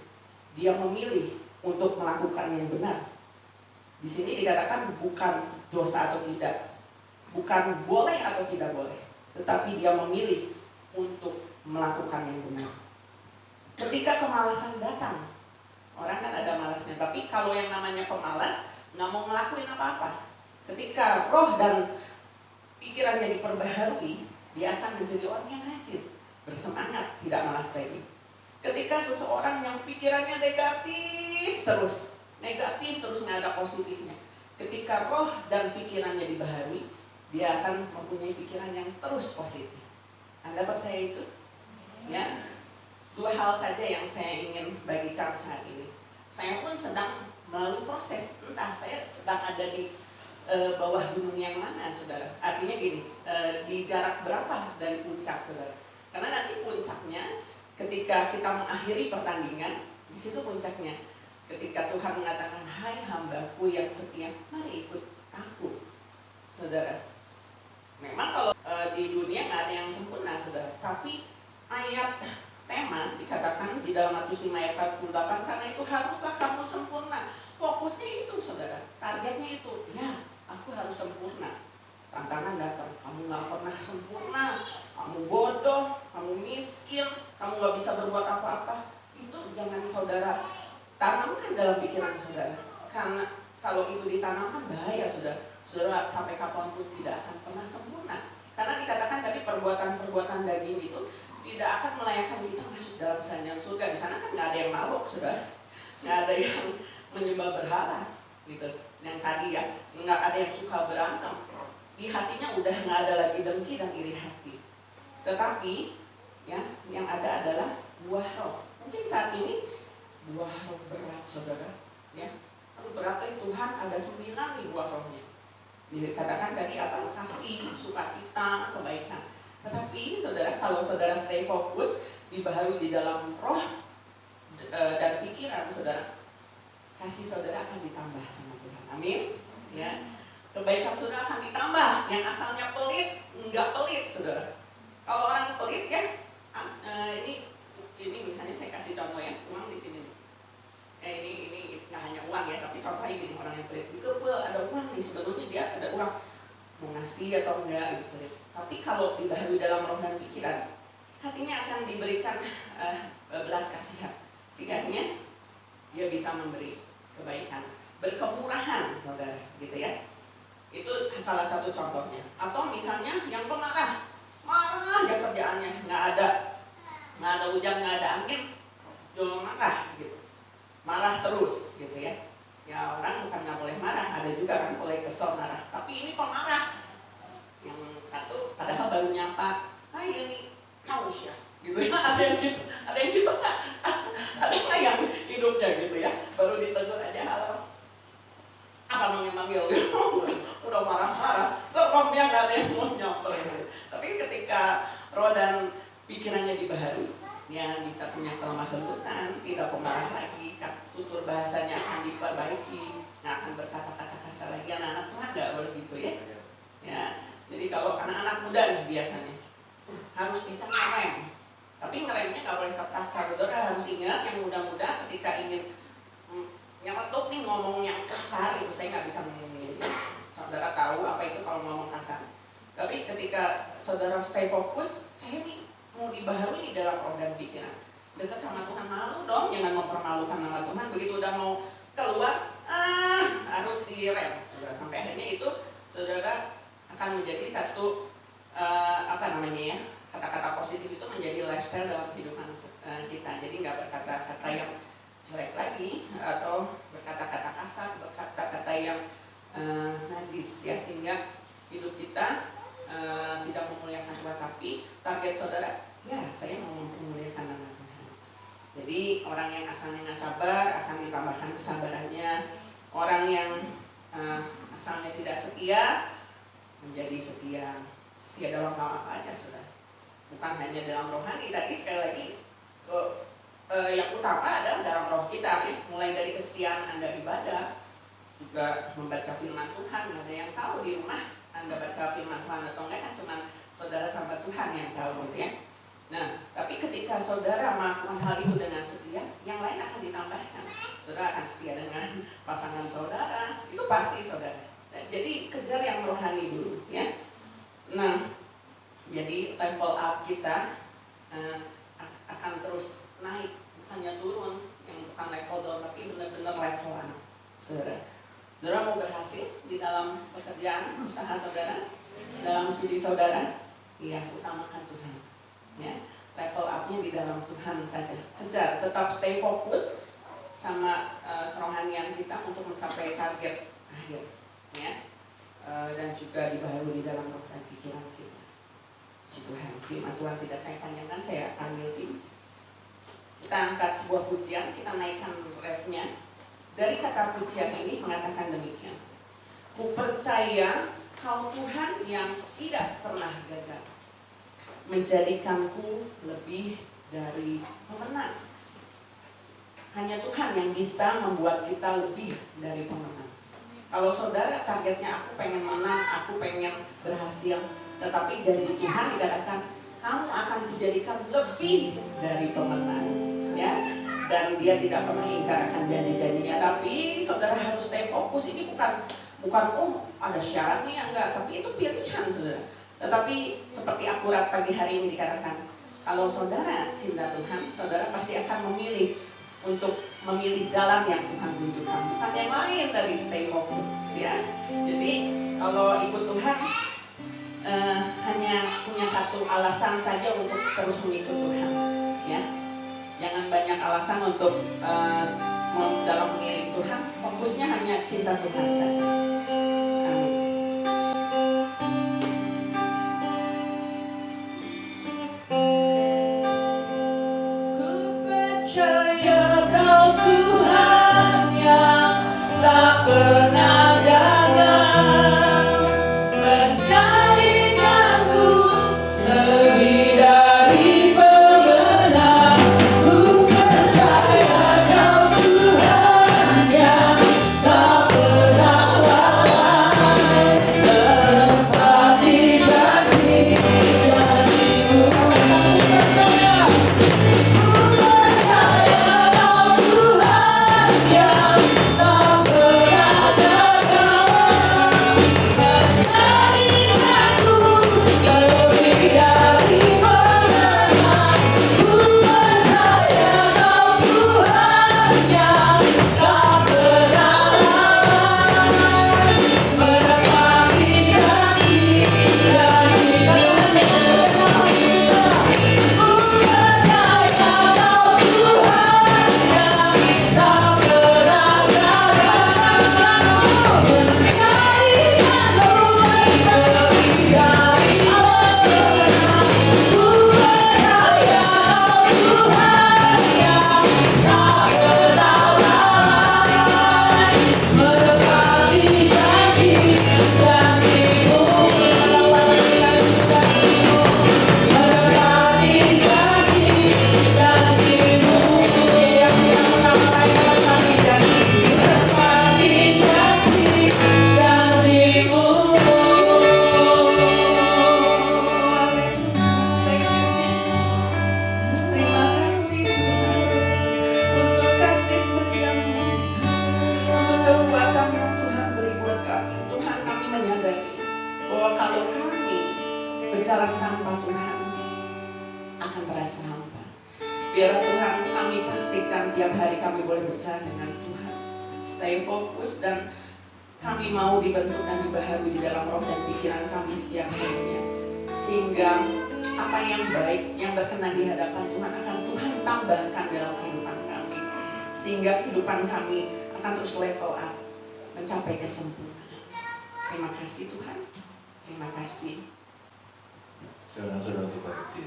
[SPEAKER 2] dia memilih untuk melakukan yang benar. Di sini dikatakan bukan dosa atau tidak, bukan boleh atau tidak boleh, tetapi dia memilih untuk melakukan yang benar. Ketika kemalasan datang, orang kan ada malasnya, tapi kalau yang namanya pemalas nggak mau ngelakuin apa-apa. Ketika roh dan pikirannya diperbaharui, dia akan menjadi orang yang rajin, bersemangat, tidak malas lagi. Ketika seseorang yang pikirannya negatif terus nggak ada positifnya. Ketika roh dan pikirannya dibaharui, dia akan mempunyai pikiran yang terus positif. Anda percaya itu? Ya. Dua hal saja yang saya ingin bagikan saat ini. Saya pun sedang melalui proses, entah saya sedang ada di bawah gunung yang mana, saudara. Artinya gini, di jarak berapa dari puncak, saudara? Karena nanti puncaknya ketika kita mengakhiri pertandingan, di situ puncaknya. Ketika Tuhan mengatakan, hai hambaku yang setia, mari ikut aku, saudara. Memang kalau di dunia nggak ada yang sempurna, saudara. Tapi ayat tema dikatakan di dalam Matius 5 ayat 48, karena itu haruslah kamu sempurna. Fokusnya itu, saudara. Targetnya itu, ya aku harus sempurna. Tantangan datang, kamu nggak pernah sempurna, kamu bodoh, kamu miskin, kamu nggak bisa berbuat apa-apa. Itu jangan saudara tanamkan dalam pikiran saudara. Karena kalau itu ditanamkan bahaya, saudara. Saudara sampai kapanpun tidak akan pernah sempurna. Karena dikatakan tadi perbuatan-perbuatan daging itu tidak akan melayakkan kita masuk dalam kerajaan surga. Di sana kan nggak ada yang mabuk, saudara. Nggak ada yang menyembah berhala, gitu. Yang tadi ya, nggak ada yang suka berantem. Di hatinya udah nggak ada lagi dengki dan iri hati. Tetapi ya, yang ada adalah buah roh. Mungkin saat ini buah roh berat, saudara. Ya, aduh berat Tuhan, ada 9 nih buah rohnya. Dikatakan tadi apa? Kasih, sukacita, kebaikan. Tetapi saudara, kalau saudara stay fokus, dibaharui di dalam roh dan pikiran saudara, kasih saudara akan ditambah sama Tuhan. Amin. Ya, kebaikan saudara akan ditambah. Yang asalnya pelit, enggak pelit, saudara. Kalau orang pelit ya, ini misalnya saya kasih contoh ya, uang di sini. Ini nggak hanya uang ya, tapi contohnya gini, orang yang pelit itu ada uang nih, sebetulnya dia ada uang, mau ngasih atau enggak gitu. Tapi kalau dibaharui dalam roh dan pikiran, hatinya akan diberikan belas kasihan, sehingga dia bisa memberi kebaikan, berkemurahan, saudara, gitu ya. Itu salah satu contohnya. Atau misalnya yang pemarah, marah ya kerjaannya, nggak ada hujan, nggak ada angin, dia marah gitu, marah terus gitu ya. Ya orang bukan nggak boleh marah, ada juga kan boleh kesel marah. Tapi ini pemarah, yang satu padahal baru nyapa, hai ini haus ya, gitu ya. Ada yang gitu nggak? Ada nggak yang hidupnya gitu ya, baru ditegur aja halo, apa manggil gitu, udah marah-marah, sebabnya nggak ada yang mau nyamperin. Tapi ketika roh dan pikirannya dibaharui, dia bisa punya kelemah lembutan, tidak pemarah lagi, tutur bahasanya akan diperbaiki, nggak akan berkata-kata kasar lagi. Anak-anak Tuhan nggak boleh gitu ya. Ya, jadi kalau anak-anak muda nih biasanya harus bisa ngerem, tapi ngeremnya nggak boleh terpaksa. Saudara harus ingat, yang muda-muda ketika ingin nyeletuk nih ngomong yang kasar itu, saya nggak bisa ngomongin itu. saudara tahu apa itu kalau ngomong kasar. Tapi ketika saudara stay fokus, saya nih mau dibaharui dalam roh dan pikiran. Dekat sama Tuhan, malu dong, jangan mempermalukan nama Tuhan. Begitu udah mau keluar, harus direm. Saudara, sampai akhirnya itu saudara akan menjadi satu kata-kata positif itu menjadi lifestyle dalam kehidupan kita. Jadi nggak berkata-kata yang jelek lagi atau berkata-kata kasar, berkata-kata yang najis ya, sehingga hidup kita tidak memuliakan Tuhan. Tapi target saudara, ya saya mau memuliakan nama Tuhan. Jadi orang yang asalnya nggak sabar akan ditambahkan kesabarannya. Orang yang asalnya tidak setia menjadi setia. Setia dalam hal apa aja, saudara? Bukan hanya dalam rohani. Tadi sekali lagi yang utama adalah dalam roh kita ya. Mulai dari kesetiaan Anda ibadah, juga membaca firman Tuhan. Ada yang tahu di rumah Anda baca firman Tuhan atau enggak, kan cuma saudara sama Tuhan yang tahu gitu ya. Nah, tapi ketika saudara melakukan hal itu dengan setia, yang lain akan ditambahkan. Saudara akan setia dengan pasangan saudara, itu pasti saudara. Nah, jadi kejar yang rohani dulu ya. Nah, jadi level up kita akan terus naik, bukannya turun, yang bukan level down, tapi benar-benar level up, saudara. Saudara mau berhasil di dalam pekerjaan, usaha saudara, dalam studi saudara, ya utamakan Tuhan. Ya, level up-nya di dalam Tuhan saja. Kejar, tetap stay fokus sama kerohanian kita untuk mencapai target akhir, ya. Dan juga dibaharui di dalam roh dan pikiran kita. Puji Tuhan, firman Tuhan tidak saya panjangkan, saya panggil tim. Kita angkat sebuah pujian, kita naikkan refnya. Dari kata pujian ini mengatakan demikian: ku percaya Kau Tuhan yang tidak pernah gagal, menjadikanku lebih dari pemenang. Hanya Tuhan yang bisa membuat kita lebih dari pemenang. Kalau saudara targetnya aku pengen menang, aku pengen berhasil, tetapi dari Tuhan dikatakan kamu akan kujadikan lebih dari pemenang, ya. Dan Dia tidak pernah ingkar akan janji-janjinya. Tapi saudara harus stay fokus. Ini bukan oh ada syaratnya, enggak. Tapi itu pilihan saudara. Tetapi seperti akurat pagi hari ini dikatakan, kalau saudara cinta Tuhan, saudara pasti akan memilih untuk memilih jalan yang Tuhan tunjukkan, bukan yang lain. Tadi stay fokus ya. Jadi kalau ikut Tuhan hanya punya satu alasan saja untuk terus mengikut Tuhan ya. Jangan banyak alasan untuk dalam mengiring Tuhan. Fokusnya hanya cinta Tuhan saja. Amin. Tuhan akan terasa hampa. Biarlah Tuhan kami pastikan tiap hari kami boleh berjalan dengan Tuhan. Stay fokus dan kami mau dibentuk dan dibaharui di dalam roh dan pikiran kami setiap harinya. Sehingga apa yang baik, yang berkenan di hadapan Tuhan akan Tuhan tambahkan dalam kehidupan kami. Sehingga kehidupan kami akan terus level up, mencapai kesempurnaan. Terima kasih Tuhan. Terima kasih.
[SPEAKER 3] Saudara-saudara terberkati.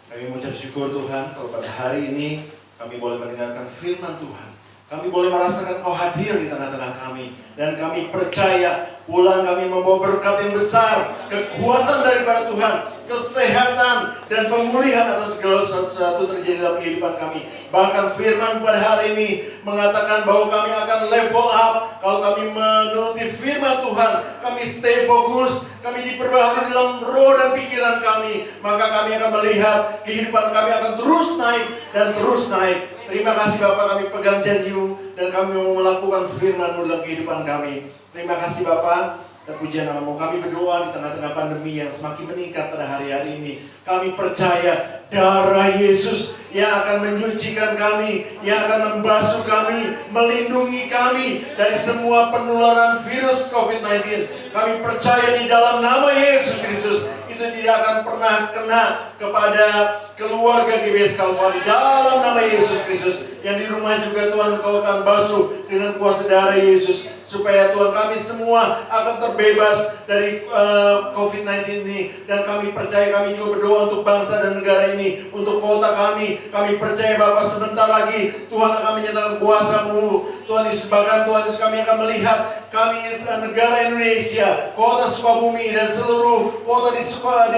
[SPEAKER 3] Kami mengucap syukur Tuhan kalau pada hari ini kami boleh mendengarkan firman Tuhan. Kami boleh merasakan Kau hadir di tengah-tengah kami. Dan kami percaya pulang kami membawa berkat yang besar, kekuatan daripada Tuhan, kesehatan dan pemulihan atas segala sesuatu terjadi dalam kehidupan kami. Bahkan firman pada hari ini mengatakan bahwa kami akan level up kalau kami menuruti firman Tuhan. Kami stay fokus, kami diperbaharui dalam roh dan pikiran kami. Maka kami akan melihat kehidupan kami akan terus naik dan terus naik. Terima kasih Bapak, kami pegang janji-Mu dan kami mau melakukan firman-Mu dalam kehidupan kami. Terima kasih Bapak, terpujian nama-Mu. Kami berdoa di tengah-tengah pandemi yang semakin meningkat pada hari-hari ini. Kami percaya darah Yesus yang akan menyucikan kami, yang akan membasuh kami, melindungi kami dari semua penularan virus COVID-19. Kami percaya di dalam nama Yesus Kristus itu tidak akan pernah kena kepada keluarga GBS Kalvari. Dalam nama Yesus Kristus, yang di rumah juga Tuhan Kau akan basuh dengan kuasa darah Yesus, supaya Tuhan kami semua akan terbebas dari COVID-19 ini. Dan kami percaya, kami juga berdoa untuk bangsa dan negara ini, untuk kota kami. Kami percaya Bapak sebentar lagi Tuhan akan menyatakan kuasa-Mu. Tuhan Yesus, bahkan Tuhan Yesus kami akan melihat kami negara Indonesia, kota Sukabumi dan seluruh kota di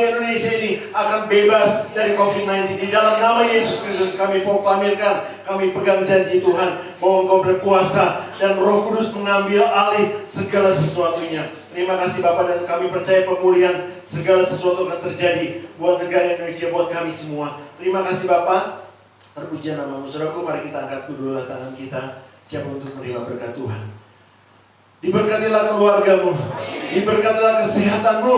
[SPEAKER 3] Indonesia ini akan bebas dari COVID-19. Di dalam nama Yesus Kristus kami proklamirkan, kami pegang janji Tuhan bahwa Engkau berkuasa dan Roh Kudus mengambil alih segala sesuatunya. Terima kasih Bapak, dan kami percaya pemulihan segala sesuatu akan terjadi buat negara Indonesia, buat kami semua. Terima kasih Bapak, terpujian nama-Mu. Saudaraku, mari kita angkat kedua tangan kita, siap untuk menerima berkat Tuhan. Diberkatilah keluarga-Mu, diberkatilah kesehatan-Mu,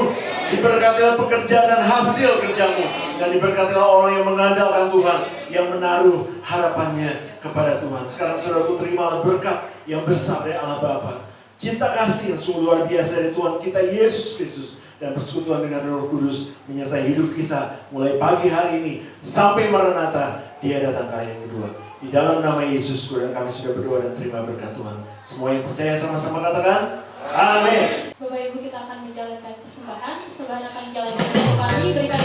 [SPEAKER 3] diberkatilah pekerjaan dan hasil kerja-Mu, dan diberkatilah orang yang mengandalkan Tuhan, yang menaruh harapannya kepada Tuhan. Sekarang saudaraku, terimalah berkat yang besar dari Allah Bapa, cinta kasih yang sungguh luar biasa dari Tuhan kita Yesus Kristus, dan persekutuan dengan Roh Kudus menyertai hidup kita mulai pagi hari ini sampai Maranatha Dia datang kali yang kedua. Di dalam nama Yesus dan kami sudah berdoa dan terima berkat Tuhan. Semua yang percaya sama-sama katakan amin.
[SPEAKER 1] Bapak Ibu, kita akan menjalankan persembahan. Persembahan akan dijalankan oleh kami. Berikan